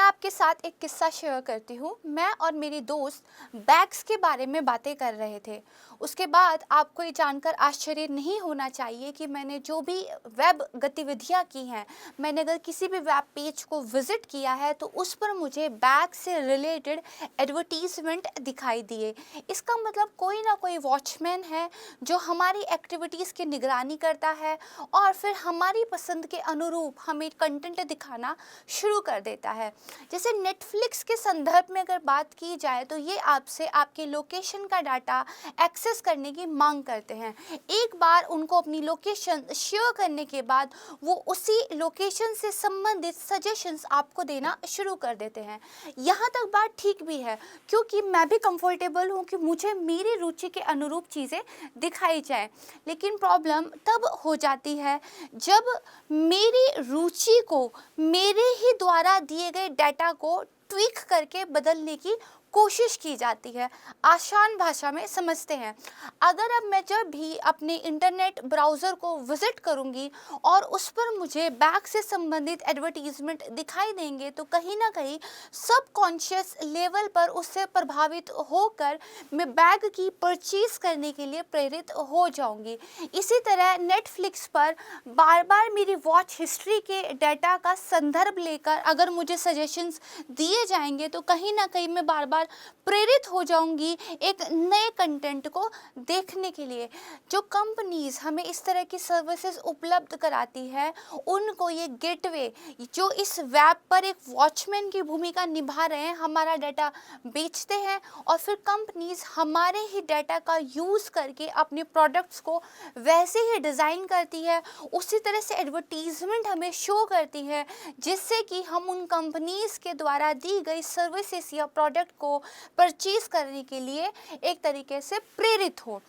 मैं आपके साथ एक किस्सा शेयर करती हूँ। मैं और मेरी दोस्त बैग्स के बारे में बातें कर रहे थे। उसके बाद आपको ये जानकर आश्चर्य नहीं होना चाहिए कि मैंने जो भी वेब गतिविधियाँ की हैं, मैंने अगर किसी भी वेब पेज को विज़िट किया है तो उस पर मुझे बैग से रिलेटेड एडवर्टीज़मेंट दिखाई दिए। इसका मतलब कोई ना कोई वॉचमैन है जो हमारी एक्टिविटीज़ की निगरानी करता है और फिर हमारी पसंद के अनुरूप हमें कंटेंट दिखाना शुरू कर देता है। जैसे नेटफ्लिक्स के संदर्भ में अगर बात की जाए तो ये आपसे आपके लोकेशन का डाटा एक्सेस करने की मांग करते हैं। एक बार उनको अपनी लोकेशन शेयर करने के बाद वो उसी लोकेशन से संबंधित सजेशंस आपको देना शुरू कर देते हैं। यहाँ तक बात ठीक भी है क्योंकि मैं भी कंफर्टेबल हूँ कि मुझे मेरी रुचि के अनुरूप चीज़ें दिखाई जाए। लेकिन प्रॉब्लम तब हो जाती है जब मेरी रुचि को मेरे ही द्वारा दिए गए डाटा को ट्वीक करके बदलने की कोशिश की जाती है। आसान भाषा में समझते हैं, अगर अब मैं जब भी अपने इंटरनेट ब्राउज़र को विज़िट करूंगी और उस पर मुझे बैग से संबंधित एडवर्टीज़मेंट दिखाई देंगे तो कहीं ना कहीं सबकॉन्शियस लेवल पर उससे प्रभावित होकर मैं बैग की परचेज़ करने के लिए प्रेरित हो जाऊंगी। इसी तरह नेटफ्लिक्स पर बार बार मेरी वॉच हिस्ट्री के डाटा का संदर्भ लेकर अगर मुझे सजेशंस दिए जाएंगे तो कहीं ना कहीं मैं बार बार प्रेरित हो जाऊंगी एक नए कंटेंट को देखने के लिए। जो कंपनीज हमें इस तरह की सर्विसेज उपलब्ध कराती है उनको ये गेटवे जो इस वेब पर एक वॉचमैन की भूमिका निभा रहे हैं, हमारा डाटा बेचते हैं और फिर कंपनीज हमारे ही डाटा का यूज़ करके अपने प्रोडक्ट्स को वैसे ही डिज़ाइन करती है, उसी तरह से एडवर्टीजमेंट हमें शो करती है जिससे कि हम उन कंपनीज के द्वारा दी गई सर्विसेज या प्रोडक्ट को परचेज करने के लिए एक तरीके से प्रेरित हो।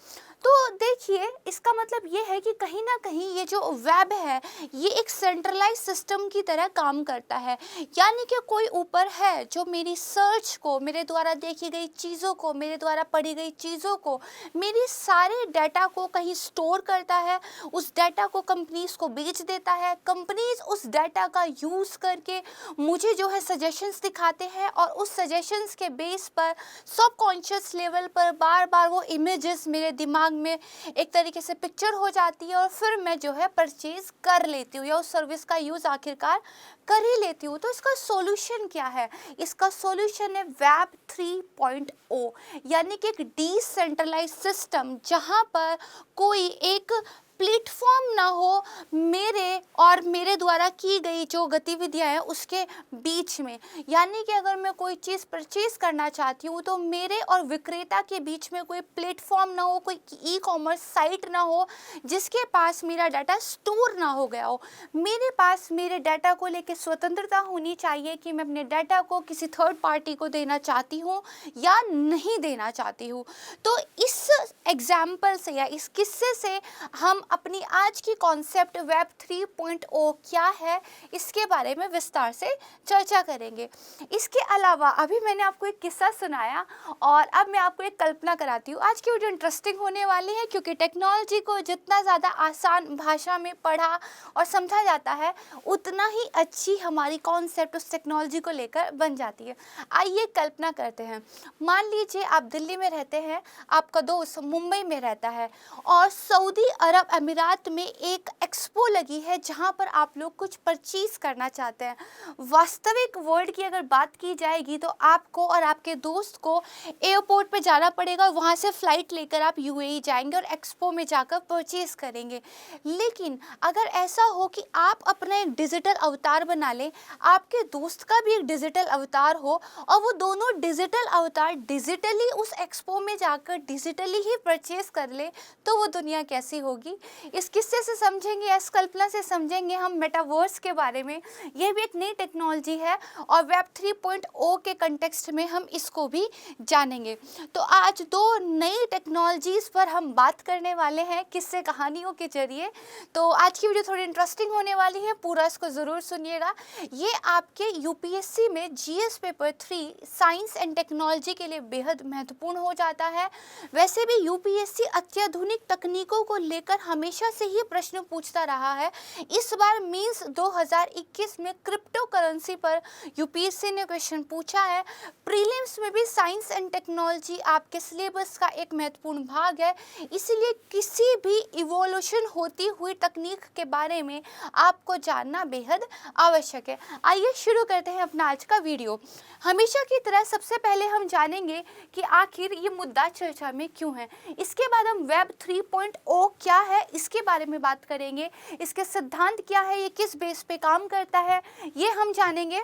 तो देखिए, इसका मतलब ये है कि कहीं ना कहीं ये जो वेब है ये एक सेंट्रलाइज सिस्टम की तरह काम करता है। यानी कि कोई ऊपर है जो मेरी सर्च को, मेरे द्वारा देखी गई चीज़ों को, मेरे द्वारा पढ़ी गई चीज़ों को, मेरी सारे डाटा को कहीं स्टोर करता है, उस डाटा को कंपनीज को बेच देता है। कंपनीज उस डाटा का यूज़ करके मुझे जो है सजेशंस दिखाते हैं और उस सजेशंस के बेस पर सबकॉन्शियस लेवल पर बार बार वो इमेजेस मेरे दिमाग में एक तरीके से पिक्चर हो जाती है और फिर मैं जो है परचेज कर लेती हूँ या उस सर्विस का यूज़ आखिरकार कर ही लेती हूँ। तो इसका सॉल्यूशन क्या है? इसका सॉल्यूशन है वेब 3.0, यानी कि एक डिसेंट्रलाइज सिस्टम जहाँ पर कोई एक प्लेटफॉर्म ना हो मेरे और मेरे द्वारा की गई जो गतिविधियां हैं उसके बीच में। यानी कि अगर मैं कोई चीज़ परचेज करना चाहती हूँ तो मेरे और विक्रेता के बीच में कोई प्लेटफॉर्म ना हो, कोई ई कॉमर्स साइट ना हो जिसके पास मेरा डाटा स्टोर ना हो गया हो। मेरे पास मेरे डाटा को लेकर स्वतंत्रता होनी चाहिए कि मैं अपने डाटा को किसी थर्ड पार्टी को देना चाहती हूँ या नहीं देना चाहती हूँ। तो इस एग्जाम्पल से या इस किस्से से हम अपनी आज की कॉन्सेप्ट वेब 3.0 क्या है इसके बारे में विस्तार से चर्चा करेंगे। इसके अलावा अभी मैंने आपको एक किस्सा सुनाया और अब मैं आपको एक कल्पना कराती हूँ। आज की वीडियो इंटरेस्टिंग होने वाली है क्योंकि टेक्नोलॉजी को जितना ज़्यादा आसान भाषा में पढ़ा और समझा जाता है उतना ही अच्छी हमारी कॉन्सेप्ट उस टेक्नोलॉजी को लेकर बन जाती है। आइए कल्पना करते हैं, मान लीजिए आप दिल्ली में रहते हैं, आपका दोस्त मुंबई में रहता है और सऊदी अरब अमीरात में एक एक्सपो लगी है जहां पर आप लोग कुछ परचेज करना चाहते हैं। वास्तविक वर्ल्ड की अगर बात की जाएगी तो आपको और आपके दोस्त को एयरपोर्ट पे जाना पड़ेगा, वहां से फ़्लाइट लेकर आप यूएई जाएंगे और एक्सपो में जाकर परचेज करेंगे। लेकिन अगर ऐसा हो कि आप अपना एक डिजिटल अवतार बना लें, आपके दोस्त का भी एक डिजिटल अवतार हो और वो दोनों डिजिटल अवतार डिजिटली उस एक्सपो में जाकर डिजिटली ही परचेज कर ले, तो वो दुनिया कैसी होगी? इस किस्से से समझेंगे, इस कल्पना से समझेंगे हम मेटावर्स के बारे में। यह भी एक नई टेक्नोलॉजी है और वेब 3.0 के कंटेक्स्ट में हम इसको भी जानेंगे। तो आज दो नई टेक्नोलॉजीज़ पर हम बात करने वाले हैं किस्से कहानियों के जरिए। तो आज की वीडियो थोड़ी इंटरेस्टिंग होने वाली है, पूरा इसको ज़रूर सुनिएगा। ये आपके यूपीएससी में GS paper 3 science and technology के लिए बेहद महत्वपूर्ण हो जाता है। वैसे भी यूपीएससी अत्याधुनिक तकनीकों को लेकर हमेशा से ही प्रश्न पूछता पूछता रहा है। इस बार मीन्स 2021 में क्रिप्टो करेंसी पर यूपीएससी ने क्वेश्चन पूछा है। प्रीलिम्स में भी साइंस एंड टेक्नोलॉजी आपके सिलेबस का एक महत्वपूर्ण भाग है, इसलिए किसी भी इवोल्यूशन होती हुई तकनीक के बारे में आपको जानना बेहद आवश्यक है। आइए शुरू करते हैं अपना आज का वीडियो। हमेशा की तरह सबसे पहले हम जानेंगे कि आखिर ये मुद्दा चर्चा में क्यों है। इसके बाद हम वेब 3.0 क्या है इसके बारे में बात करेंगे, इसके सिद्धांत क्या है, ये किस बेस पे काम करता है, ये हम जानेंगे।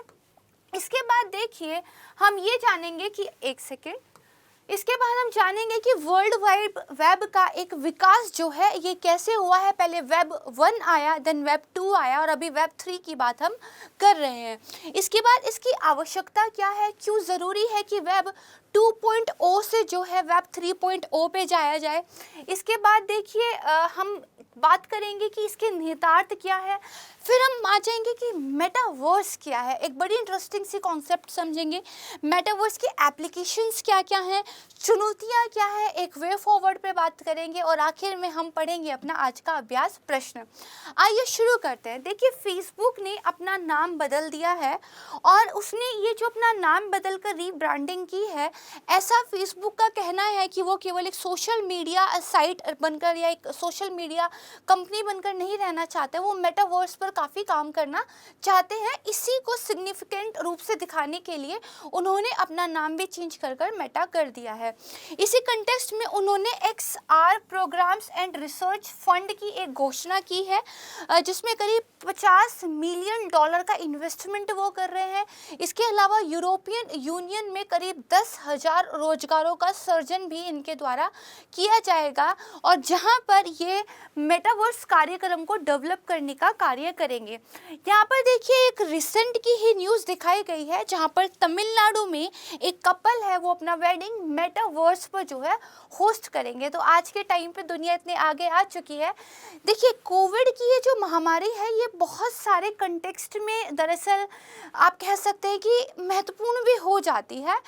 इसके बाद देखिए हम ये जानेंगे कि एक सेकेंड, इसके बाद हम जानेंगे कि वर्ल्ड वाइड वेब का एक विकास जो है ये कैसे हुआ है। पहले वेब 1 आया, देन वेब 2 आया और अभी वेब 3 की बात हम कर रहे हैं। इसके बाद इसकी आवश्यकता क्या है, क्यों ज़रूरी है कि वेब 2.0 से जो है वेब 3.0 पे जाया जाए। इसके बाद देखिए हम बात करेंगे कि इसके निहितार्थ क्या है। फिर हम आ जाएंगे कि मेटावर्स क्या है, एक बड़ी इंटरेस्टिंग सी कॉन्सेप्ट समझेंगे। मेटावर्स की एप्लीकेशंस क्या क्या हैं, चुनौतियाँ क्या है, एक वे फॉरवर्ड पे बात करेंगे और आखिर में हम पढ़ेंगे अपना आज का अभ्यास प्रश्न। आइए शुरू करते हैं। देखिए फेसबुक ने अपना नाम बदल दिया है और उसने ये जो अपना नाम बदल कर रीब्रांडिंग की है, ऐसा फेसबुक का कहना है कि वो केवल एक सोशल मीडिया साइट बनकर या एक सोशल मीडिया कंपनी बनकर नहीं रहना चाहते, वो मेटावर्स पर काफ़ी काम करना चाहते हैं। इसी को सिग्निफिकेंट रूप से दिखाने के लिए उन्होंने अपना नाम भी चेंज कर मेटा कर दिया है। इसी कंटेक्स्ट में उन्होंने XR programmes and research fund की एक घोषणा की है, जिसमें करीब $50 मिलियन का इन्वेस्टमेंट वो कर रहे हैं। इसके अलावा यूरोपियन यूनियन में करीब 10,000 रोजगारों का सृजन भी इनके द्वारा किया जाएगा और जहां पर ये मेटावर्स कार्यक्रम को डेवलप करने का कार्य करेंगे। यहाँ पर देखिए एक रिसेंट की ही न्यूज़ दिखाई गई है जहाँ पर तमिलनाडु में एक कपल है, वो अपना वेडिंग मेटावर्स पर जो है होस्ट करेंगे। तो आज के टाइम पे दुनिया इतने आगे आ चुकी है। देखिए कोविड की ये जो महामारी है ये बहुत सारे कंटेक्स्ट में दरअसल आप कह सकते हैं कि महत्वपूर्ण भी हो जाती है।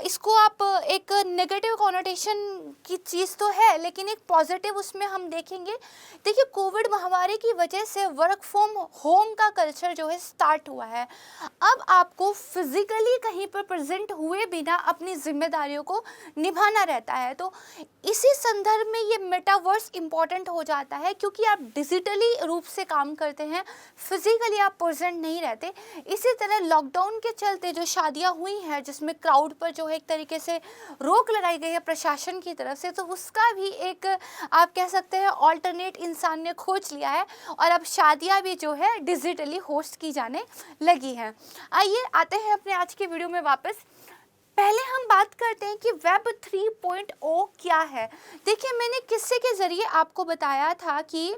इसको आप एक नेगेटिव कॉनोटेशन की चीज़ तो है, लेकिन एक पॉजिटिव उसमें हम देखेंगे। देखिए कोविड महामारी की वजह से वर्क फ्रॉम होम का कल्चर जो है स्टार्ट हुआ है। अब आपको फिजिकली कहीं पर प्रेजेंट हुए बिना अपनी जिम्मेदारियों को निभाना रहता है। तो इसी संदर्भ में ये मेटावर्स इम्पॉर्टेंट हो जाता है, क्योंकि आप डिजिटली रूप से काम करते हैं, फिजिकली आप प्रेजेंट नहीं रहते। इसी तरह लॉकडाउन के चलते जो शादियां हुई हैं जिसमें क्राउड पर जो है एक तरीके से रोक लगाई गई है प्रशासन की तरफ से, तो उसका भी एक आप कह सकते हैं ऑल्टरनेट इंसान ने खोज लिया है और अब शादियां भी जो है डिजिटली होस्ट की जाने लगी हैं। आइए आते हैं अपने आज के वीडियो में वापस। पहले हम बात करते हैं कि वेब 3.0 क्या है। देखिए मैंने किस्से के ज़रिए आपको बताया था कि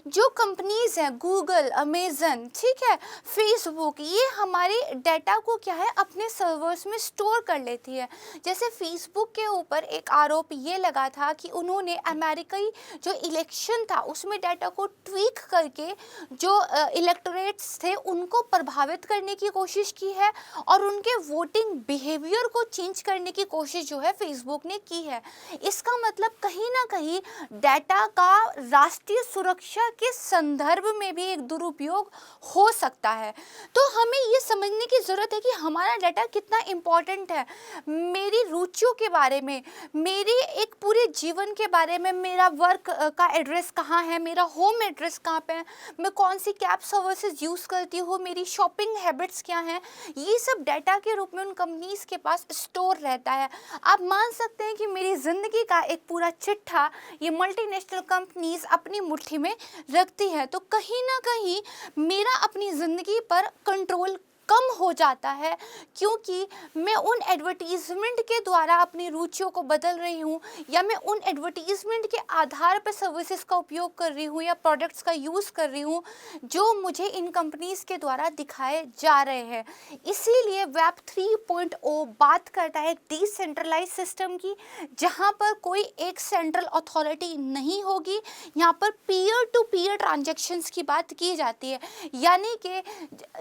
जो कंपनीज़ हैं गूगल, अमेज़न, ठीक है, फेसबुक, ये हमारे डाटा को क्या है अपने सर्वर्स में स्टोर कर लेती है। जैसे फेसबुक के ऊपर एक आरोप ये लगा था कि उन्होंने अमेरिकी जो इलेक्शन था उसमें डाटा को ट्वीक करके जो इलेक्टोरेट्स थे उनको प्रभावित करने की कोशिश की है और उनके वोटिंग बिहेवियर को चेंज करने की कोशिश जो है फेसबुक ने की है। इसका मतलब कहीं ना कहीं डाटा का राष्ट्रीय सुरक्षा के संदर्भ में भी एक दुरुपयोग हो सकता है। तो हमें ये समझने की ज़रूरत है कि हमारा डाटा कितना इम्पोर्टेंट है। मेरी रुचियों के बारे में, मेरी एक पूरे जीवन के बारे में, मेरा वर्क का एड्रेस कहाँ है, मेरा होम एड्रेस कहाँ पे है, मैं कौन सी कैब सर्विसेज यूज़ करती हूँ, मेरी शॉपिंग हैबिट्स क्या हैं, ये सब डाटा के रूप में उन कंपनीज़ के पास स्टोर रहता है। आप मान सकते हैं कि मेरी ज़िंदगी का एक पूरा चिट्ठा ये मल्टीनेशनल कंपनीज़ अपनी मुट्ठी में रखती है। तो कहीं ना कहीं मेरा अपनी ज़िंदगी पर कंट्रोल कम हो जाता है, क्योंकि मैं उन एडवर्टीज़मेंट के द्वारा अपनी रुचियों को बदल रही हूँ या मैं उन एडवर्टीज़मेंट के आधार पर सर्विसेज का उपयोग कर रही हूँ या प्रोडक्ट्स का यूज़ कर रही हूँ जो मुझे इन कंपनीज़ के द्वारा दिखाए जा रहे हैं। इसीलिए वेब 3.0 बात करता है एक डिसेंट्रलाइज सिस्टम की, जहाँ पर कोई एक सेंट्रल अथॉरिटी नहीं होगी। यहाँ पर पीयर टू पीयर ट्रांजेक्शन्स की बात की जाती है, यानी कि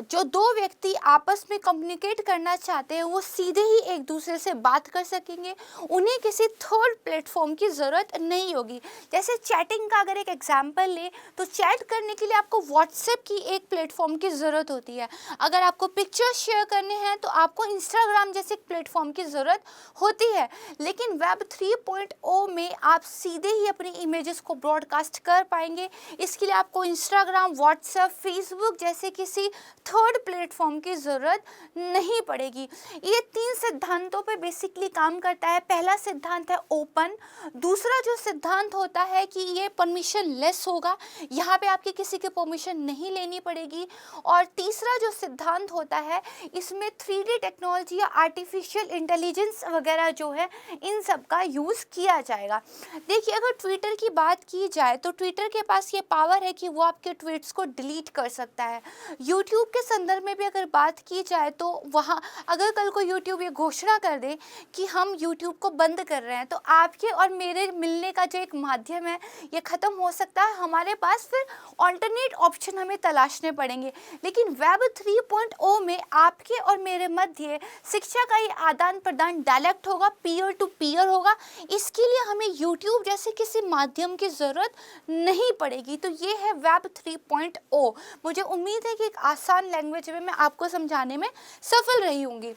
जो दो व्यक्ति आपस में कम्युनिकेट करना चाहते हैं वो सीधे ही एक दूसरे से बात कर सकेंगे, उन्हें किसी थर्ड प्लेटफॉर्म की ज़रूरत नहीं होगी। जैसे चैटिंग का अगर एक एग्जांपल ले तो चैट करने के लिए आपको व्हाट्सएप की एक प्लेटफॉर्म की ज़रूरत होती है, अगर आपको पिक्चर्स शेयर करने हैं तो आपको इंस्टाग्राम जैसे प्लेटफॉर्म की ज़रूरत होती है। लेकिन वेब 3.0 में आप सीधे ही अपनी इमेजेस को ब्रॉडकास्ट कर पाएंगे, इसके लिए आपको इंस्टाग्राम, व्हाट्सएप, फेसबुक जैसे किसी थर्ड प्लेटफॉर्म की ज़रूरत नहीं पड़ेगी। ये 3 सिद्धांतों पे बेसिकली काम करता है। पहला सिद्धांत है ओपन, दूसरा जो सिद्धांत होता है कि ये परमिशन लेस होगा, यहाँ पे आपकी किसी की परमिशन नहीं लेनी पड़ेगी, और तीसरा जो सिद्धांत होता है इसमें 3D टेक्नोलॉजी या आर्टिफिशियल इंटेलिजेंस वगैरह जो है इन सब का यूज़ किया जाएगा। देखिए, अगर ट्विटर की बात की जाए तो ट्विटर के पास ये पावर है कि वो आपके ट्वीट्स को डिलीट कर सकता है। यूट्यूब के संदर्भ में भी अगर बात की जाए तो वहाँ अगर कल को यूट्यूब ये घोषणा कर दे कि हम यूट्यूब को बंद कर रहे हैं तो आपके और मेरे मिलने का जो एक माध्यम है ये ख़त्म हो सकता है, हमारे पास फिर ऑल्टरनेट ऑप्शन हमें तलाशने पड़ेंगे। लेकिन वेब 3.0 में आपके और मेरे मध्य शिक्षा का ये आदान प्रदान डायरेक्ट होगा, पीयर टू पीयर होगा, इसके लिए हमें यूट्यूब जैसे किसी माध्यम की ज़रूरत नहीं पड़ेगी। तो ये है वेब 3.0। मुझे उम्मीद है कि एक आसान लैंग्वेज में मैं आपको समझाने में सफल रही होंगी।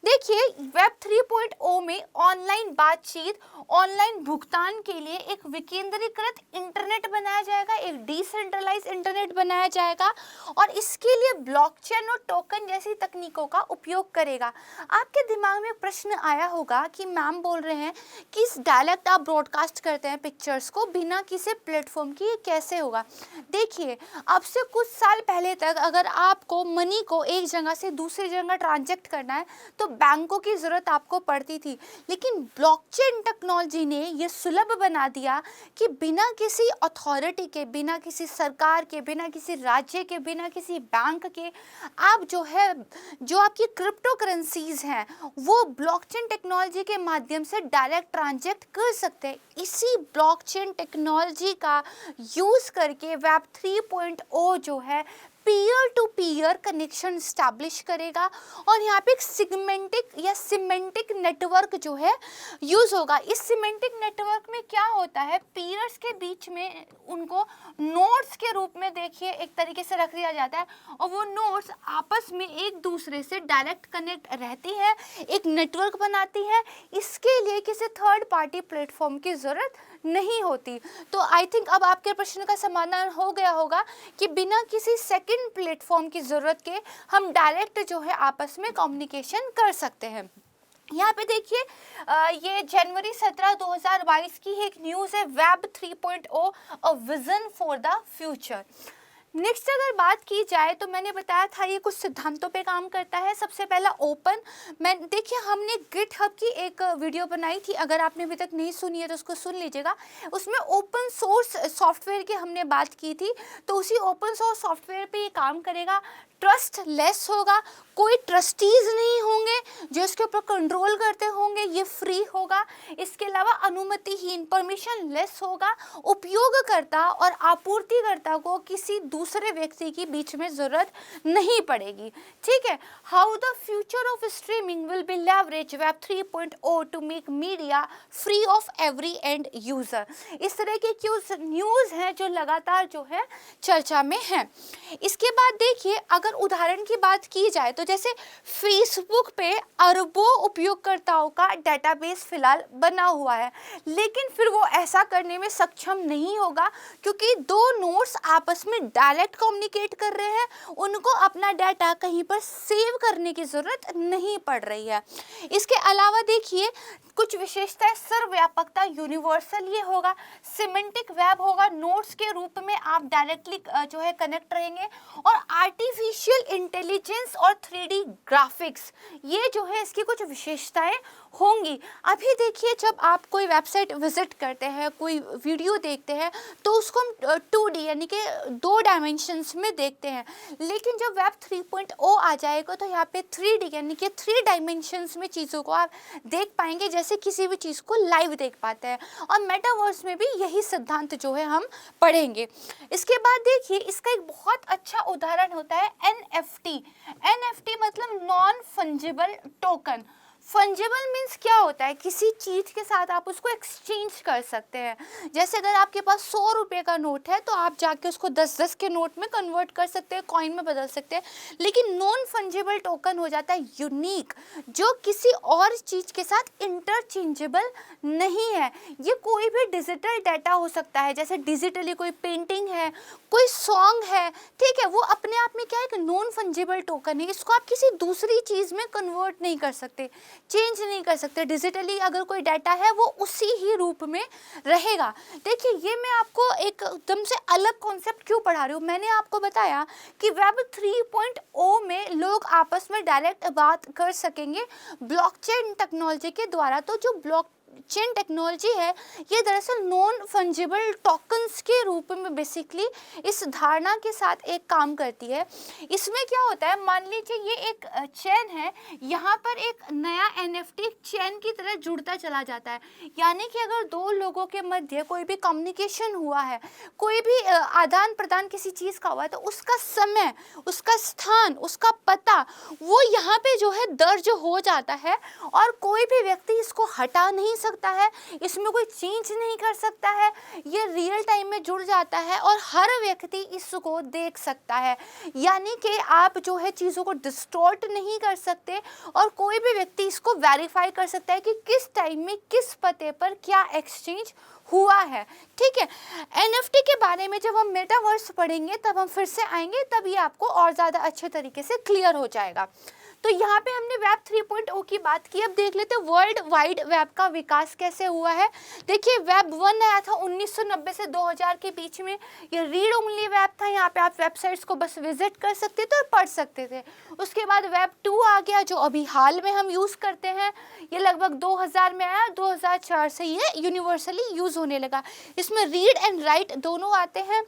देखिए, वेब 3.0 में ऑनलाइन बातचीत, ऑनलाइन भुगतान के लिए एक विकेंद्रीकृत इंटरनेट बनाया जाएगा, एक डिसेंट्रलाइज इंटरनेट बनाया जाएगा, और इसके लिए ब्लॉकचेन और टोकन जैसी तकनीकों का उपयोग करेगा। आपके दिमाग में प्रश्न आया होगा कि मैम बोल रहे हैं कि इस डायरेक्ट आप ब्रॉडकास्ट करते हैं पिक्चर्स को बिना किसी प्लेटफॉर्म की, ये कैसे होगा? देखिए, अब से कुछ साल पहले तक अगर आपको मनी को एक जगह से दूसरी जगह ट्रांजैक्ट करना है तो बैंकों की ज़रूरत आपको पड़ती थी, लेकिन ब्लॉकचेन टेक्नोलॉजी ने ये सुलभ बना दिया कि बिना किसी अथॉरिटी के, बिना किसी सरकार के, बिना किसी राज्य के, बिना किसी बैंक के, आप जो आपकी क्रिप्टो करेंसीज हैं वो ब्लॉकचेन टेक्नोलॉजी के माध्यम से डायरेक्ट ट्रांजैक्ट कर सकते हैं। इसी ब्लॉकचेन टेक्नोलॉजी का यूज़ करके वेब 3.0 जो है peer to peer connection establish करेगा, और यहाँ पे एक सिमेंटिक नेटवर्क जो है यूज़ होगा। इस सिमेंटिक नेटवर्क में क्या होता है, पीयर्स के बीच में उनको नोड्स के रूप में देखिए एक तरीके से रख दिया जाता है, और वो नोड्स आपस में एक दूसरे से डायरेक्ट कनेक्ट रहती है, एक नेटवर्क बनाती है। इसके लिए किसी थर्ड पार्टी प्लेटफॉर्म की ज़रूरत नहीं होती। तो आई थिंक अब आपके प्रश्न का समाधान हो गया होगा कि बिना किसी सेकंड प्लेटफॉर्म की ज़रूरत के हम डायरेक्ट जो है आपस में कम्युनिकेशन कर सकते हैं। यहाँ पे देखिए, ये जनवरी 17, 2022 की एक न्यूज़ है, web 3.0 a vision for the future. Next अगर बात की जाए तो मैंने बताया था ये कुछ सिद्धांतों पे काम करता है। सबसे पहला ओपन। देखिए, हमने गिटहब की एक वीडियो बनाई थी, अगर आपने अभी तक नहीं सुनी है तो उसको सुन लीजिएगा। उसमें ओपन सोर्स सॉफ्टवेयर की हमने बात की थी, तो उसी ओपन सोर्स सॉफ्टवेयर पे ये काम करेगा। ट्रस्ट लेस होगा, कोई ट्रस्टीज नहीं होंगे जो इसके ऊपर कंट्रोल करते होंगे, ये फ्री होगा। इसके अलावा अनुमतिहीन, परमिशन लेस होगा। उपयोगकर्ता और आपूर्तिकर्ता को किसी दूसरे व्यक्ति के बीच में ज़रूरत नहीं पड़ेगी। ठीक है। How the future of streaming will be leverage web 3.0 to make media free of every end user. इस तरह के कुछ न्यूज़ हैं जो लगातार जो है चर्चा में हैं। इसके बाद देखिए, अगर उदाहरण की बात की जाए तो जैसे फेसबुक पे अरबों उपयोगकर्ताओं का डेटाबेस फिलहाल बना हुआ है, लेकिन फिर वो ऐसा करने में सक्षम नहीं होगा क्योंकि दो नोड्स आपस में डायरेक्ट कम्युनिकेट कर रहे हैं, उनको अपना डाटा कहीं पर सेव करने की ज़रूरत नहीं पड़ रही है। इसके अलावा देखिए, कुछ विशेषताएं, सर्वव्यापकता यूनिवर्सल ये होगा, सिमेंटिक वेब होगा, नोड्स के रूप में आप डायरेक्टली जो है कनेक्ट रहेंगे, और आर्टिफिशियल इंटेलिजेंस और 3D ग्राफिक्स, ये जो है इसकी कुछ विशेषताएं होंगी। अभी देखिए, जब आप कोई वेबसाइट विजिट करते हैं, कोई वीडियो देखते हैं, तो उसको हम 2D यानी कि 2 डायमेंशन डायमेंशंस में देखते हैं। लेकिन जब वेब 3.0 आ जाएगा तो यहाँ पे 3D यानी कि 3 डायमेंशंस में चीज़ों को आप देख पाएंगे, जैसे किसी भी चीज़ को लाइव देख पाते हैं। और मेटावर्स में भी यही सिद्धांत जो है हम पढ़ेंगे। इसके बाद देखिए इसका एक बहुत अच्छा उदाहरण होता है NFT। NFT मतलब non fungible token. Fungible means क्या होता है, किसी चीज़ के साथ आप उसको एक्सचेंज कर सकते हैं। जैसे अगर आपके पास 100 रुपये का नोट है तो आप जाके उसको 10-10 के नोट में कन्वर्ट कर सकते हैं, कॉइन में बदल सकते हैं। लेकिन नॉन फंजिबल टोकन हो जाता है यूनिक, जो किसी और चीज़ के साथ इंटरचेंजेबल नहीं है। ये कोई भी डिजिटल डाटा हो सकता है, जैसे डिजिटली कोई पेंटिंग है, कोई सॉन्ग है, ठीक है, वो अपने आप में क्या है, एक नॉन फंजिबल टोकन है। इसको आप किसी दूसरी चीज़ में कन्वर्ट नहीं कर सकते, चेंज नहीं कर सकते। डिजिटली अगर कोई डाटा है वो उसी ही रूप में रहेगा। देखिए ये मैं आपको एकदम से अलग कॉन्सेप्ट क्यों पढ़ा रही हूँ। मैंने आपको बताया कि वेब 3.0 में लोग आपस में डायरेक्ट बात कर सकेंगे ब्लॉकचेन टेक्नोलॉजी के द्वारा। तो जो ब्लॉकचेन टेक्नोलॉजी है ये दरअसल नॉन फंजिबल टोकन्स के रूप में बेसिकली इस धारणा के साथ एक काम करती है। इसमें क्या होता है, मान लीजिए ये एक चेन है, यहाँ पर एक नया NFT चेन की तरह जुड़ता चला जाता है। यानी कि अगर दो लोगों के मध्य कोई भी कम्युनिकेशन हुआ है, कोई भी आदान प्रदान किसी चीज़ का हुआ है, तो उसका समय, उसका स्थान, उसका पता वो यहाँ पे जो है दर्ज हो जाता है और कोई भी व्यक्ति इसको हटा नहीं सकता है, इसमें कोई चेंज नहीं कर सकता है। ये रियल टाइम में जुड़ जाता है और हर व्यक्ति इसको देख सकता है। यानी कि आप जो है चीज़ों को डिस्टॉर्ट नहीं कर सकते और कोई भी व्यक्ति इसको वेरीफाई कर सकता है कि किस टाइम में किस पते पर क्या एक्सचेंज हुआ है। ठीक है, NFT के बारे में जब हम मेटावर्स पढ़ेंगे तब हम फिर से आएंगे, तब ये आपको और ज़्यादा अच्छे तरीके से क्लियर हो जाएगा। तो यहाँ पे हमने वेब 3.0 की बात की। अब देख लेते हैं वर्ल्ड वाइड वेब का विकास कैसे हुआ है। देखिए वेब 1 आया था 1990 से 2000 के बीच में। ये रीड ओनली वेब था, यहाँ पे आप वेबसाइट्स को बस विजिट कर सकते थे और पढ़ सकते थे। उसके बाद वेब 2 आ गया जो अभी हाल में हम यूज़ करते हैं। ये लगभग 2000 में आया, 2004 से ये यूनिवर्सली यूज़ होने लगा। इसमें रीड एंड राइट दोनों आते हैं।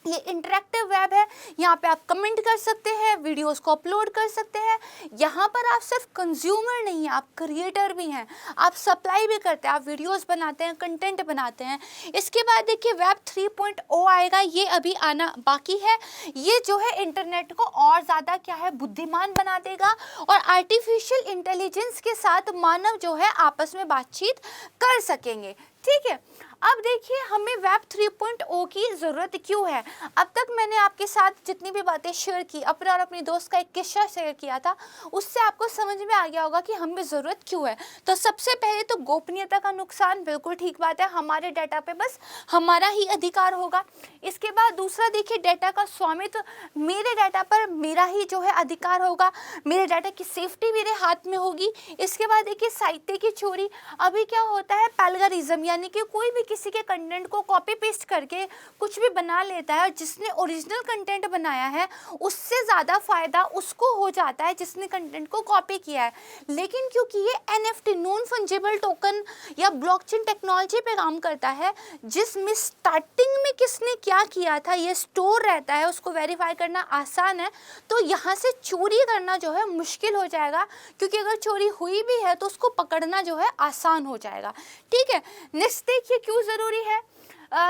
ये इंटरेक्टिव वेब है, यहाँ पे आप कमेंट कर सकते हैं, वीडियोस को अपलोड कर सकते हैं। यहाँ पर आप सिर्फ कंज्यूमर नहीं हैं, आप क्रिएटर भी हैं, आप सप्लाई भी करते हैं, आप वीडियोस बनाते हैं, कंटेंट बनाते हैं। इसके बाद देखिए वेब 3.0 आएगा, ये अभी आना बाकी है। ये जो है इंटरनेट को और ज़्यादा क्या है बुद्धिमान बना देगा और आर्टिफिशियल इंटेलिजेंस के साथ मानव जो है आपस में बातचीत कर सकेंगे। ठीक है, अब देखिए हमें वेब 3.0 की ज़रूरत क्यों है। अब तक मैंने आपके साथ जितनी भी बातें शेयर की, अपने और अपनी दोस्त का एक किस्सा शेयर किया था, उससे आपको समझ में आ गया होगा कि हमें ज़रूरत क्यों है। तो सबसे पहले तो गोपनीयता का नुकसान, बिल्कुल ठीक बात है, हमारे डाटा पे बस हमारा ही अधिकार होगा। इसके बाद दूसरा देखिए डेटा का स्वामित्व, मेरे डाटा पर मेरा ही जो है अधिकार होगा, मेरे डाटा की सेफ्टी मेरे हाथ में होगी। इसके बाद देखिए साहित्य की चोरी। अभी क्या होता है प्लैगियरिज्म, यानी कि कोई भी किसी के कंटेंट को कॉपी पेस्ट करके कुछ भी बना लेता है और जिसने ओरिजिनल कंटेंट बनाया है उससे ज़्यादा फ़ायदा उसको हो जाता है जिसने कंटेंट को कॉपी किया है। लेकिन क्योंकि ये NFT नॉन फंजिबल टोकन या ब्लॉकचेन टेक्नोलॉजी पे काम करता है, जिसमें स्टार्टिंग में किसने क्या किया था ये स्टोर रहता है, उसको वेरीफाई करना आसान है, तो यहाँ से चोरी करना जो है मुश्किल हो जाएगा, क्योंकि अगर चोरी हुई भी है तो उसको पकड़ना जो है आसान हो जाएगा। ठीक है, नेक्स्ट देखिए क्यों ज़रूरी है।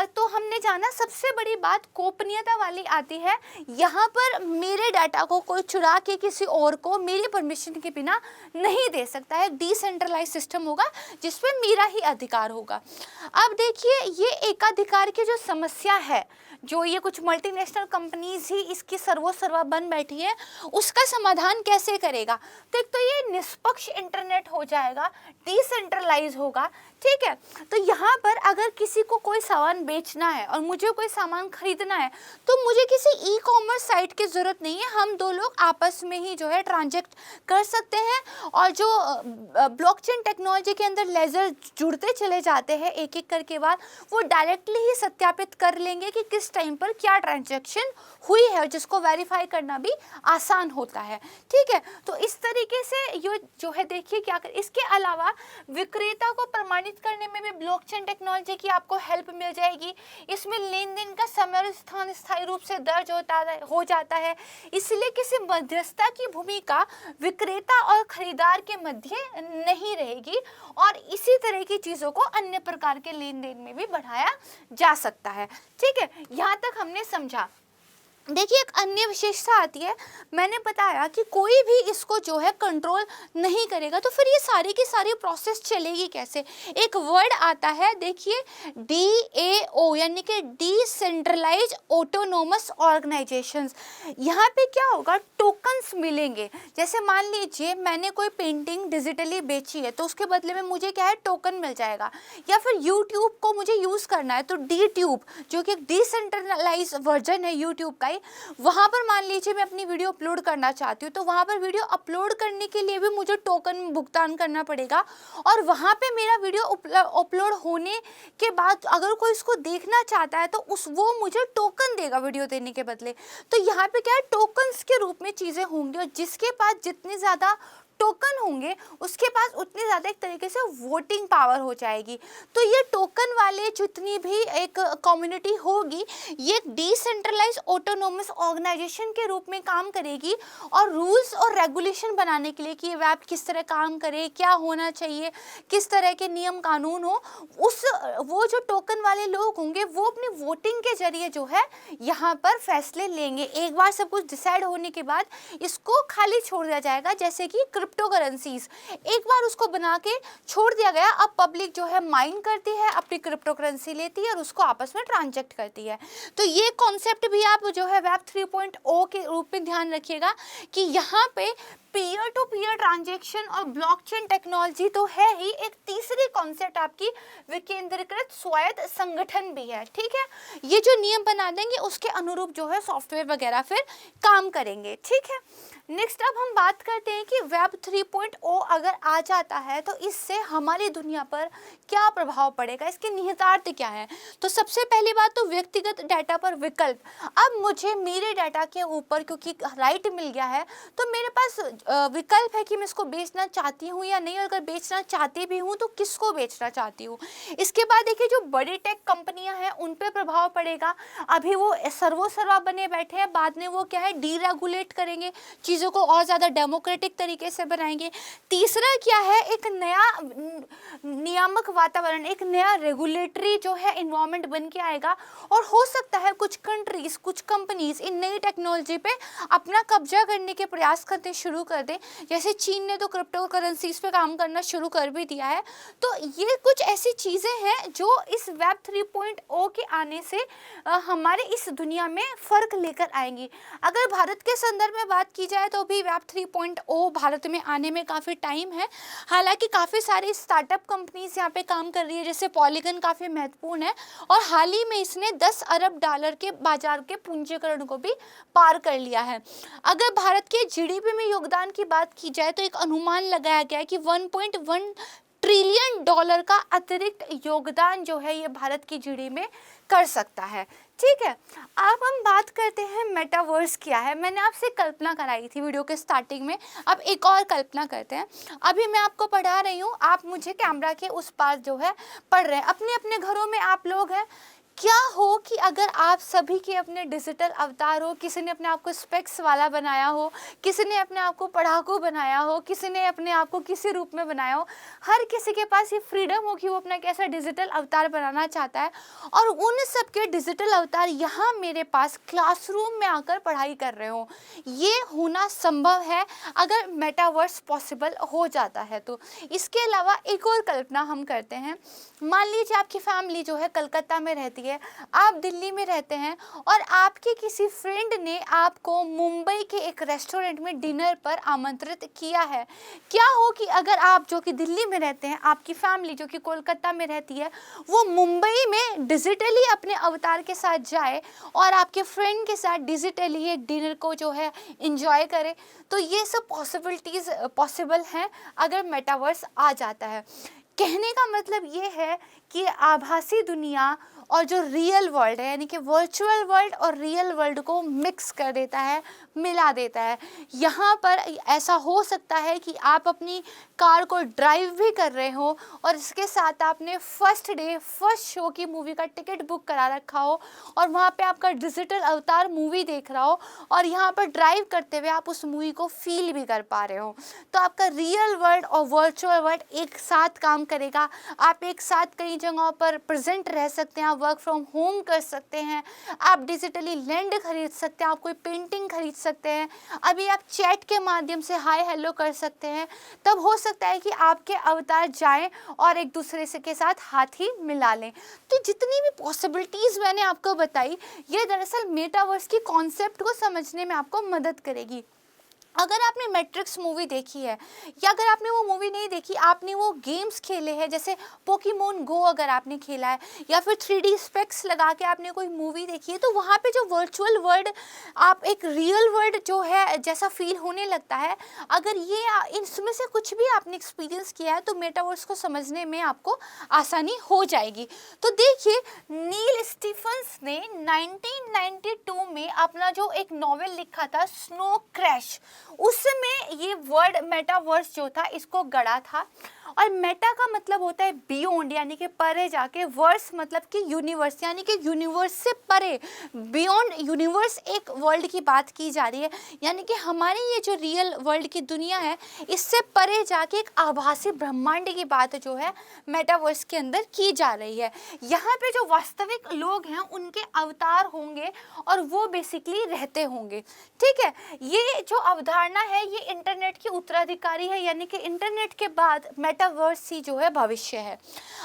तो हमने जाना सबसे बड़ी बात गोपनीयता वाली आती है। यहाँ पर मेरे डाटा को कोई चुरा के किसी और को मेरी परमिशन के बिना नहीं दे सकता है। डिसेंट्रलाइज सिस्टम होगा जिसमें मेरा ही अधिकार होगा। अब देखिए ये एकाधिकार की जो समस्या है, जो ये कुछ मल्टीनेशनल कंपनीज ही इसकी सर्वोसर्वा बन बैठी है, उसका समाधान कैसे करेगा। तो एक तो ये निष्पक्ष इंटरनेट हो जाएगा, डिसेंट्रलाइज होगा। ठीक है, तो यहाँ पर अगर किसी को कोई सामान बेचना है और मुझे कोई सामान खरीदना है तो मुझे किसी ई कॉमर्स साइट की ज़रूरत नहीं है, हम दो लोग आपस में ही जो है ट्रांजैक्ट कर सकते हैं। और जो ब्लॉकचेन टेक्नोलॉजी के अंदर लेजर जुड़ते चले जाते हैं एक एक करके बाद, वो डायरेक्टली ही सत्यापित कर लेंगे कि किस टाइम पर क्या ट्रांजैक्शन हुई है, जिसको वेरीफाई करना भी आसान होता है। ठीक है, तो इस तरीके से ये जो है देखिए क्या कर। इसके अलावा विक्रेता को प्रमाणित सुनिश्चित करने में भी ब्लॉकचेन टेक्नोलॉजी की आपको हेल्प मिल जाएगी। इसमें लेन देन का समय और स्थान स्थायी रूप से दर्ज हो जाता है, इसलिए किसी मध्यस्थता की भूमिका विक्रेता और खरीदार के मध्य नहीं रहेगी और इसी तरह की चीज़ों को अन्य प्रकार के लेन देन में भी बढ़ाया जा सकता है। ठीक है, यहाँ तक हमने समझा। देखिए एक अन्य विशेषता आती है, मैंने बताया कि कोई भी इसको जो है कंट्रोल नहीं करेगा, तो फिर ये सारी की सारी प्रोसेस चलेगी कैसे। एक वर्ड आता है, देखिए DAO यानी कि डिसेंट्रलाइज ऑटोनोमस ऑर्गेनाइजेशंस। यहाँ पे क्या होगा, टोकन्स मिलेंगे। जैसे मान लीजिए मैंने कोई पेंटिंग डिजिटली बेची है तो उसके बदले में मुझे क्या है, टोकन मिल जाएगा। या फिर यूट्यूब को मुझे यूज़ करना है तो DTube जो कि एक डिसेंट्रलाइज वर्जन है यूट्यूब का, वहां पर मान लीजिए मैं अपनी वीडियो अपलोड करना चाहती हूँ तो वहां पर वीडियो अपलोड करने के लिए भी मुझे टोकन भुगतान करना पड़ेगा और वहां पे मेरा वीडियो अपलोड होने के बाद अगर कोई इसको देखना चाहता है तो वो मुझे टोकन देगा वीडियो देने के बदले। तो यहाँ पे क्या है, टोकन्स के रूप में चीज़ें होंगी और जिसके पास जितनी ज़्यादा टोकन होंगे उसके पास उतनी ज़्यादा एक तरीके से वोटिंग पावर हो जाएगी। तो ये टोकन वाले जितनी भी एक कम्युनिटी होगी ये डिसेंट्रलाइज ऑटोनोमस ऑर्गेनाइजेशन के रूप में काम करेगी और रूल्स और रेगुलेशन बनाने के लिए कि ये वेब किस तरह काम करे, क्या होना चाहिए, किस तरह के नियम कानून हो, वो जो टोकन वाले लोग होंगे वो अपनी वोटिंग के जरिए जो है यहाँ पर फैसले लेंगे। एक बार सब कुछ डिसाइड होने के बाद इसको खाली छोड़ दिया जाएगा, जैसे कि क्रिप्टो करेंसीज एक बार उसको बना के छोड़ दिया गया, अब पब्लिक जो है माइन करती है, अपनी क्रिप्टो करेंसी लेती है और उसको आपस में ट्रांजैक्ट करती है। तो ये कॉन्सेप्ट भी आप जो है वेब 3.0 के रूप में ध्यान रखिएगा कि यहाँ पे पीयर टू पीयर ट्रांजैक्शन और ब्लॉकचेन टेक्नोलॉजी तो है ही, एक तीसरी कॉन्सेप्ट आपकी विकेंद्रीकृत स्वायत्त संगठन भी है। ठीक है, ये जो नियम बना देंगे उसके अनुरूप जो है सॉफ्टवेयर वगैरह फिर काम करेंगे। ठीक है, नेक्स्ट अब हम बात करते हैं कि वेब 3.0 अगर आ जाता है तो इससे हमारी दुनिया पर क्या प्रभाव पड़ेगा, इसके निहितार्थ क्या है। तो सबसे पहली बात तो व्यक्तिगत डाटा पर विकल्प। अब मुझे मेरे डाटा के ऊपर क्योंकि राइट मिल गया है तो मेरे पास विकल्प है कि मैं इसको बेचना चाहती हूँ या नहीं, और अगर बेचना चाहती भी हूँ तो किसको बेचना चाहती हूँ। इसके बाद देखिए जो बड़ी टेक कंपनियां हैं उन पे प्रभाव पड़ेगा। अभी वो सर्वोसर्वा बने बैठे हैं, बाद में वो क्या है डीरेगुलेट करेंगे, चीज़ों को और ज़्यादा डेमोक्रेटिक तरीके से बनाएंगे। तीसरा क्या है, एक नया नियामक वातावरण, एक नया रेगुलेटरी जो है इन्वायरमेंट बन के आएगा और हो सकता है कुछ कंट्रीज, कुछ कंपनीज इन नई टेक्नोलॉजी पे अपना कब्जा करने के प्रयास करते शुरू कर दें। जैसे चीन ने तो क्रिप्टो करेंसीज पे काम करना शुरू कर भी दिया है। तो ये कुछ ऐसी चीज़ें हैं जो इस वेब 3.0 के आने से हमारे इस दुनिया में फ़र्क लेकर आएंगी। अगर भारत के संदर्भ में बात की जाए तो भी वेब 3.0 भारत में आने में काफ़ी टाइम है। हालांकि काफ़ी सारी स्टार्टअप कंपनीज यहाँ पे काम कर रही है, जैसे पॉलीगन काफ़ी महत्वपूर्ण है और हाल ही में इसने 10 अरब डॉलर के बाजार के पूंजीकरण को भी पार कर लिया है। अगर भारत के जीडीपी में योगदान की बात की जाए तो एक अनुमान लगाया गया है कि 1.1 ट्रिलियन डॉलर का अतिरिक्त योगदान जो है ये भारत की जीडीपी में कर सकता है। ठीक है, अब हम बात करते हैं मेटावर्स क्या है। मैंने आपसे कल्पना कराई थी वीडियो के स्टार्टिंग में, अब एक और कल्पना करते हैं। अभी मैं आपको पढ़ा रही हूँ, आप मुझे कैमरा के उस पार जो है पढ़ रहे हैं। अपने अपने घरों में आप लोग हैं, क्या हो कि अगर आप सभी के अपने डिजिटल अवतार हो, किसी ने अपने आप को स्पेक्स वाला बनाया हो, किसी ने अपने आप को पढ़ाकू बनाया हो, किसी ने अपने आप को किसी रूप में बनाया हो, हर किसी के पास ये फ्रीडम हो कि वो अपना कैसा डिजिटल अवतार बनाना चाहता है और उन सब के डिजिटल अवतार यहाँ मेरे पास क्लासरूम में आकर पढ़ाई कर रहे हो। ये होना संभव है अगर मेटावर्स पॉसिबल हो जाता है तो। इसके अलावा एक और कल्पना हम करते हैं, मान लीजिए आपकी फैमिली जो है कलकत्ता में रहती है, आप दिल्ली में रहते हैं और आपके किसी फ्रेंड ने आपको मुंबई के एक रेस्टोरेंट में डिनर पर आमंत्रित किया है। क्या हो कि अगर आप जो कि दिल्ली में रहते हैं, आपकी फैमिली जो कि कोलकाता में रहती है, वो मुंबई में डिजिटली अपने अवतार के साथ जाए और आपके फ्रेंड के साथ डिजिटली एक डिनर को जो है एंजॉय करे। तो ये सब पॉसिबिलिटीज़ पॉसिबल हैं अगर मेटावर्स आ जाता है। कहने का मतलब ये है कि आभासी दुनिया और जो रियल वर्ल्ड है यानी कि वर्चुअल वर्ल्ड और रियल वर्ल्ड को मिक्स कर देता है, मिला देता है। यहाँ पर ऐसा हो सकता है कि आप अपनी कार को ड्राइव भी कर रहे हो और इसके साथ आपने फर्स्ट डे फर्स्ट शो की मूवी का टिकट बुक करा रखा हो और वहाँ पे आपका डिजिटल अवतार मूवी देख रहा हो और यहाँ पर ड्राइव करते हुए आप उस मूवी को फील भी कर पा रहे हो। तो आपका रियल वर्ल्ड और वर्चुअल वर्ल्ड एक साथ काम करेगा। आप एक साथ कई जगहों पर प्रेजेंट रह सकते हैं, आप वर्क फ्रॉम होम कर सकते हैं, आप डिजिटली लैंड खरीद सकते हैं, आप कोई पेंटिंग खरीद सकते हैं, अभी आप चैट के माध्यम से हाय हेलो कर सकते हैं। तब हो सकता है कि आपके अवतार जाएं और एक दूसरे से के साथ हाथ ही मिला लें। तो जितनी भी पॉसिबिलिटीज़ मैंने आपको बताई, ये दरअसल मेटावर्स की कॉन्सेप्ट को समझने में आपको मदद करेगी। अगर आपने मैट्रिक्स मूवी देखी है या अगर आपने वो मूवी नहीं देखी, आपने वो गेम्स खेले हैं, जैसे पोकेमोन गो अगर आपने खेला है या फिर 3D स्पेक्स लगा के आपने कोई मूवी देखी है, तो वहाँ पे जो वर्चुअल वर्ल्ड आप एक रियल वर्ल्ड जो है जैसा फील होने लगता है। अगर ये इसमें से कुछ भी आपने एक्सपीरियंस किया है तो मेटावर्स को समझने में आपको आसानी हो जाएगी। तो देखिए, नील स्टीफन्स ने 1992 में अपना जो एक नॉवेल लिखा था स्नो क्रैश, उसमें ये वर्ड मेटावर्स जो था इसको गढ़ा था। और मेटा का मतलब होता है बियॉन्ड यानी कि परे जाके, वर्स मतलब कि यूनिवर्स यानी कि यूनिवर्स से परे, बियॉन्ड यूनिवर्स एक वर्ल्ड की बात की जा रही है। यानी कि हमारी ये जो रियल वर्ल्ड की दुनिया है इससे परे जाके एक आभासी ब्रह्मांड की बात जो है मेटावर्स के अंदर की जा रही है। यहाँ पे जो वास्तविक लोग हैं उनके अवतार होंगे और वो बेसिकली रहते होंगे। ठीक है, ये जो अवधारणा है ये इंटरनेट की उत्तराधिकारी है, यानी कि इंटरनेट के बाद मेटावर्स ही जो है भविष्य है।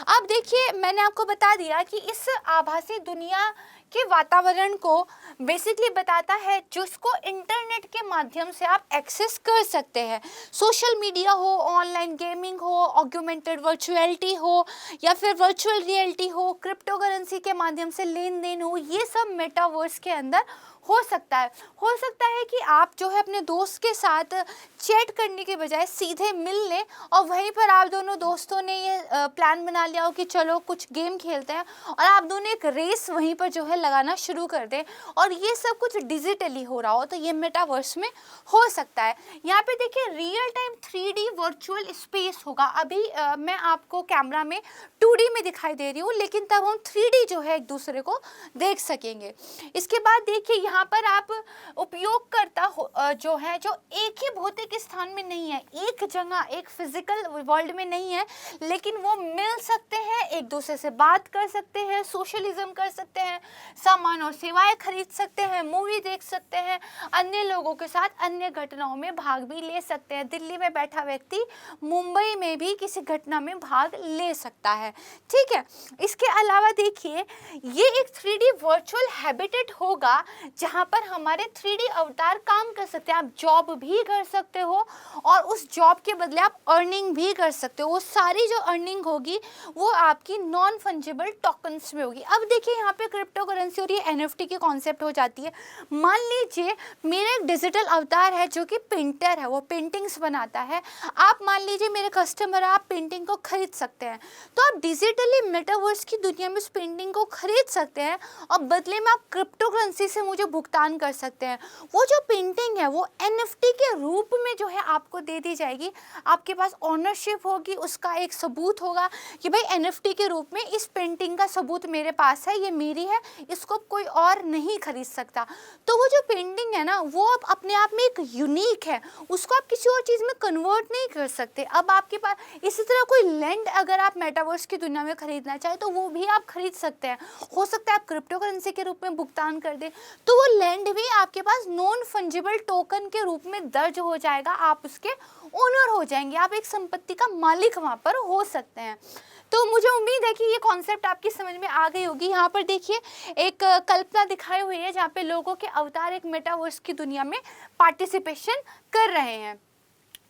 अब देखिए, मैंने आपको बता दिया कि इस आभासी दुनिया के वातावरण को बेसिकली बताता है जिसको इंटरनेट के माध्यम से आप एक्सेस कर सकते हैं। सोशल मीडिया हो, ऑनलाइन गेमिंग हो, ऑग्यूमेंटेड वर्चुअलिटी हो या फिर वर्चुअल रियलिटी हो, क्रिप्टो करेंसी के माध्यम से लेन देन हो, ये सब मेटावर्स के अंदर हो सकता है। हो सकता है कि आप जो है अपने दोस्त के साथ चैट करने के बजाय सीधे मिल लें और वहीं पर आप दोनों दोस्तों ने ये प्लान बना लिया हो कि चलो कुछ गेम खेलते हैं और आप दोनों एक रेस वहीं पर जो है लगाना शुरू कर दें और ये सब कुछ डिजिटली हो रहा हो, तो ये मेटावर्स में हो सकता है। यहाँ पे देखिए, real time 3D virtual space होगा। अभी मैं आपको कैमरा में 2D में दिखाई दे रही हूँ, लेकिन तब हम 3D जो है एक दूसरे को देख सकेंगे। इसके बाद देखिए, यहाँ पर आप उपयोगकर्ता जो है जो एक ही भौतिक स्थान में नहीं है, एक जगह एक फिजिकल वर्ल्ड में नहीं है, लेकिन वो मिल सकते हैं, एक दूसरे से बात कर सकते हैं, सोशलिज्म कर सकते हैं, सामान और सेवाएं खरीद सकते हैं, मूवी देख सकते हैं, अन्य लोगों के साथ अन्य घटनाओं में भाग भी ले सकते हैं। दिल्ली में बैठा व्यक्ति मुंबई में भी किसी घटना में भाग ले सकता है। ठीक है, इसके अलावा देखिए, ये एक 3D वर्चुअल हैबिटेट होगा जहाँ पर हमारे 3D अवतार काम कर सकते हैं। आप जॉब भी कर सकते हो और उस जॉब के बदले आप अर्निंग भी कर सकते हो। वो सारी जो अर्निंग होगी वो आपकी नॉन फंजिबल टोकन्स में होगी। अब देखिए, यहाँ पे क्रिप्टो करेंसी और ये NFT की कॉन्सेप्ट हो जाती है। मान लीजिए मेरा एक डिजिटल अवतार है जो कि पेंटर है, वो पेंटिंग्स बनाता है। आप मान लीजिए मेरे कस्टमर, आप पेंटिंग को खरीद सकते हैं, तो आप डिजिटली मेटावर्स की दुनिया में उस पेंटिंग को खरीद सकते हैं और बदले में आप क्रिप्टो करेंसी से मुझे भुगतान कर सकते हैं। वो जो पेंटिंग है वो NFT के रूप में जो है आपको दे दी जाएगी। आपके पास ओनरशिप होगी, उसका एक सबूत होगा कि भाई NFT के रूप में इस पेंटिंग का सबूत मेरे पास है, ये मेरी है, इसको कोई और नहीं खरीद सकता। तो वो जो पेंटिंग है ना, वो अब अपने आप में एक यूनिक है, उसको आप किसी और चीज़ में कन्वर्ट नहीं कर सकते। अब आपके पास इसी तरह कोई लैंड अगर आप मेटावर्स की दुनिया में खरीदना चाहे तो वो भी आप खरीद सकते हैं। हो सकता है आप क्रिप्टो करेंसी के रूप में भुगतान कर दें, तो वो लैंड भी आपके पास नॉन फंजिबल टोकन के रूप में दर्ज हो जाएगा, आप उसके ओनर हो जाएंगे, आप एक संपत्ति का मालिक वहाँ पर हो सकते हैं। तो मुझे उम्मीद है कि ये कॉन्सेप्ट आपकी समझ में आ गई होगी। यहाँ पर देखिए, एक कल्पना दिखाई हुई है जहाँ पे लोगों के अवतार एक मेटावर्स की दुनिया में पार्टिसिपेशन कर रहे हैं।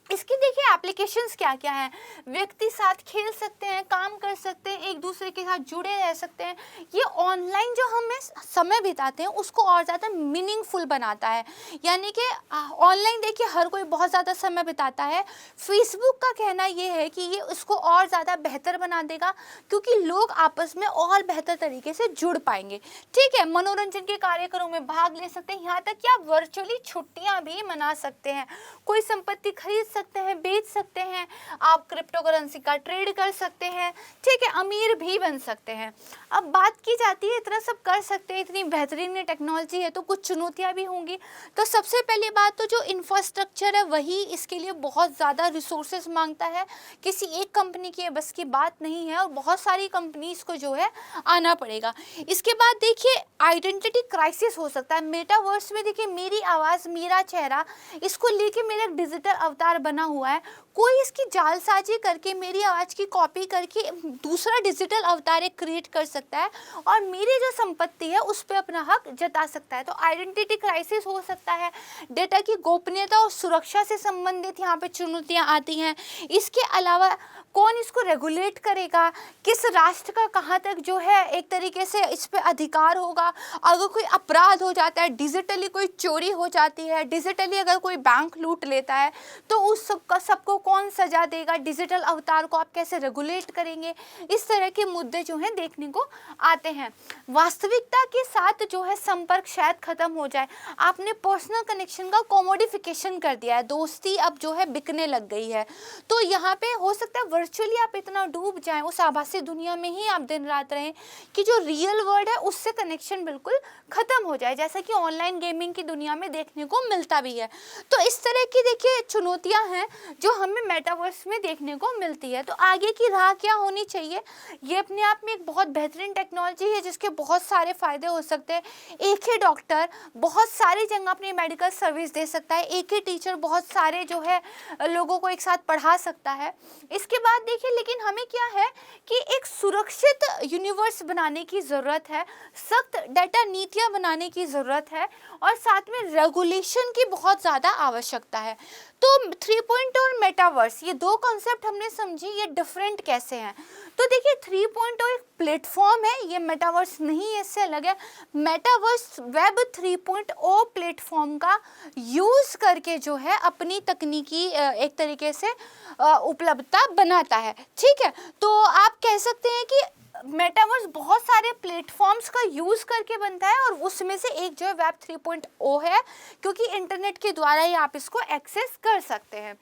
इसकी देखिए एप्लीकेशंस क्या क्या हैं। व्यक्ति साथ खेल सकते हैं, काम कर सकते हैं, एक दूसरे के साथ जुड़े रह सकते हैं। ये ऑनलाइन जो हमें समय बिताते हैं उसको और ज़्यादा मीनिंगफुल बनाता है। यानी कि ऑनलाइन देखिए हर कोई बहुत ज़्यादा समय बिताता है। फेसबुक का कहना ये है कि ये उसको और ज़्यादा बेहतर बना देगा, क्योंकि लोग आपस में और बेहतर तरीके से जुड़ पाएंगे। ठीक है, मनोरंजन के कार्यक्रमों में भाग ले सकते हैं, यहाँ तक कि आप वर्चुअली छुट्टियाँ भी मना सकते हैं। कोई संपत्ति खरीद सकते हैं, बेच सकते हैं, आप क्रिप्टो करेंसी का ट्रेड कर सकते हैं। ठीक है, अमीर भी बन सकते हैं। अब बात की जाती है इतना सब कर सकते हैं, इतनी बेहतरीन टेक्नोलॉजी है, तो कुछ चुनौतियां भी होंगी। तो सबसे पहली बात तो जो इंफ्रास्ट्रक्चर है वही इसके लिए बहुत ज़्यादा रिसोर्सेज मांगता है। किसी एक कंपनी की बस की बात नहीं है और बहुत सारी कंपनीज को जो है आना पड़ेगा। इसके बाद देखिए आइडेंटिटी क्राइसिस हो सकता है। मेटावर्स में देखिए मेरी आवाज़, मेरा चेहरा, इसको लेके मेरा डिजिटल अवतार बना हुआ है। कोई इसकी जालसाजी करके मेरी आवाज़ की कॉपी करके दूसरा डिजिटल अवतार एक क्रिएट कर सकता है और मेरी जो संपत्ति है उस पर अपना हक जता सकता है। तो आइडेंटिटी क्राइसिस हो सकता है। डेटा की गोपनीयता और सुरक्षा से संबंधित यहाँ पे चुनौतियाँ आती हैं। इसके अलावा कौन इसको रेगुलेट करेगा, किस राष्ट्र का कहाँ तक जो है एक तरीके से इस पे अधिकार होगा। अगर कोई अपराध हो जाता है, डिजिटली कोई चोरी हो जाती है, डिजिटली अगर कोई बैंक लूट लेता है, तो उस सबको कौन सजा देगा, डिजिटल अवतार को आप कैसे रेगुलेट करेंगे। इस तरह के मुद्दे जो हैं देखने को आते हैं। वास्तविकता के साथ जो है संपर्क शायद खत्म हो जाए। आपने पर्सनल कनेक्शन का कोमोडिफिकेशन कर दिया है, दोस्ती अब जो है बिकने लग गई है। तो यहाँ पे हो सकता है वर्चुअली आप इतना डूब जाएं उस आभासी दुनिया में ही आप दिन रात रहें कि जो रियल वर्ल्ड है उससे कनेक्शन बिल्कुल खत्म हो जाए, जैसा कि ऑनलाइन गेमिंग की दुनिया में देखने को मिलता भी है। तो इस तरह की देखिए चुनौतियां हैं जो हमें मेटावर्स में देखने को मिलती है। तो आगे की राह क्या होनी चाहिए, ये अपने आप में एक बहुत बेहतरीन टेक्नोलॉजी है जिसके बहुत सारे फायदे हो सकते हैं। एक ही डॉक्टर बहुत सारी जगह अपनी मेडिकल सर्विस दे सकता है, एक ही टीचर बहुत सारे जो है लोगों को एक साथ पढ़ा सकता है। इसके बाद देखिए लेकिन हमें क्या है कि एक सुरक्षित यूनिवर्स बनाने की ज़रूरत है, सख्त डाटा नीतियाँ बनाने की ज़रूरत है और साथ में रेगुलेशन की बहुत ज़्यादा आवश्यकता है। तो 3.0 और मेटावर्स, ये दो कॉन्सेप्ट हमने समझी, ये डिफरेंट कैसे हैं। तो देखिए 3.0 एक प्लेटफॉर्म है, ये मेटावर्स नहीं है, इससे अलग है। मेटावर्स वेब 3.0 प्लेटफॉर्म का यूज़ करके जो है अपनी तकनीकी एक तरीके से उपलब्धता बनाता है। ठीक है, तो आप कह सकते हैं कि मेटावर्स बहुत सारे प्लेटफॉर्म्स का यूज़ करके बनता है और उसमें से एक जो है वेब 3.0 है, क्योंकि इंटरनेट के द्वारा ही आप इसको एक्सेस कर सकते हैं।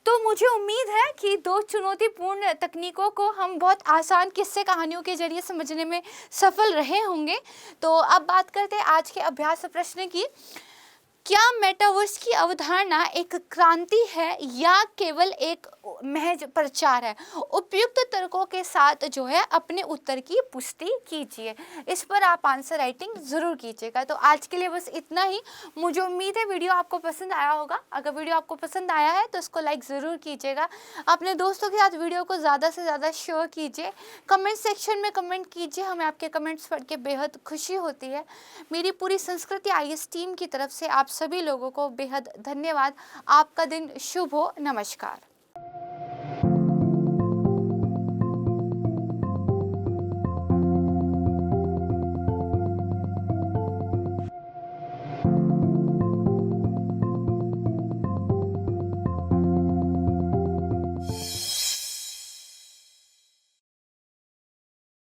तो मुझे उम्मीद है कि दो चुनौतीपूर्ण तकनीकों को हम बहुत आसान किस्से कहानियों के जरिए समझने में सफल रहे होंगे। तो अब बात करते हैं आज के अभ्यास प्रश्न की। क्या मेटावर्स की अवधारणा एक क्रांति है या केवल एक महज प्रचार है? उपयुक्त तर्कों के साथ जो है अपने उत्तर की पुष्टि कीजिए। इस पर आप आंसर राइटिंग ज़रूर कीजिएगा। तो आज के लिए बस इतना ही। मुझे उम्मीद है वीडियो आपको पसंद आया होगा। अगर वीडियो आपको पसंद आया है तो इसको लाइक ज़रूर कीजिएगा। अपने दोस्तों के साथ वीडियो को ज़्यादा से ज़्यादा शेयर कीजिए। कमेंट सेक्शन में कमेंट कीजिए, हमें आपके कमेंट्स पढ़ के बेहद खुशी होती है। मेरी पूरी संस्कृति IAS टीम की तरफ से आप सभी लोगों को बेहद धन्यवाद। आपका दिन शुभ हो। नमस्कार।